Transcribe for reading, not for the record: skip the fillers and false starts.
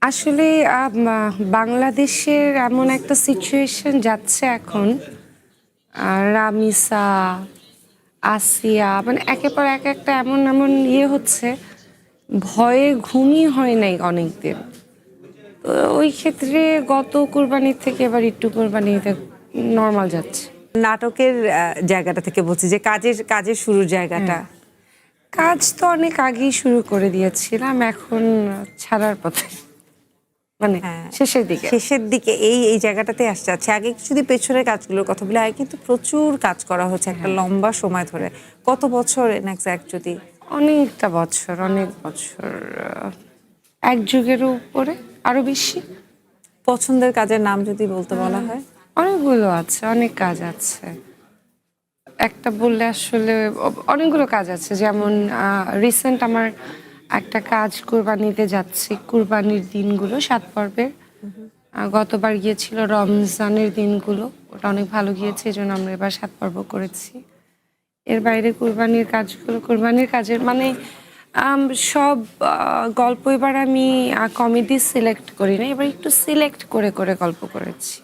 আসলে বাংলাদেশের এমন একটা সিচুয়েশন যাচ্ছে এখন। রামিসা, আসিয়া মানে একের পর এক একটা এমন এমন হচ্ছে, ভয়ে ঘুমই হয় নাই অনেকদিন। তো ওই ক্ষেত্রে গত কোরবানির থেকে এবার একটু কোরবানিতে নর্মাল যাচ্ছে। নাটকের জায়গাটা থেকে বলছি যে কাজের কাজের শুরুর জায়গাটা। কাজ তো অনেক আগেই শুরু করে দিয়েছিলাম, এখন ছাড়ার পথে, মানে হ্যাঁ, শেষের দিকে। শেষের দিকে এই এই জায়গাটাতে আসছে। আচ্ছা, আগে যদি পেছনের কাজগুলোর কথা বলি, আগে কিন্তু প্রচুর কাজ করা হচ্ছে একটা লম্বা সময় ধরে। কত বছর এক্সাক্ট যদি? অনেকটা বছর, অনেক বছর, এক যুগেরও উপরে, আরো বেশি। পছন্দের কাজের নাম যদি বলতে বলা হয়? অনেকগুলো আছে, অনেক কাজ আছে। একটা বললে আসলে অনেকগুলো কাজ আছে, যেমন রিসেন্ট আমার একটা কাজ কুরবানিতে যাচ্ছি, কুরবানির দিনগুলো 7 পর্বের। গতবার গিয়েছিল রমজানের দিনগুলো, ওটা অনেক ভালো গিয়েছে, এই জন্য আমরা এবার 7 পর্ব করেছি। এর বাইরে কুরবানির কাজগুলো, কুরবানির কাজের মানে সব গল্প এবার আমি কমেডি সিলেক্ট করি না, এবার একটু সিলেক্ট করে করে গল্প করেছি।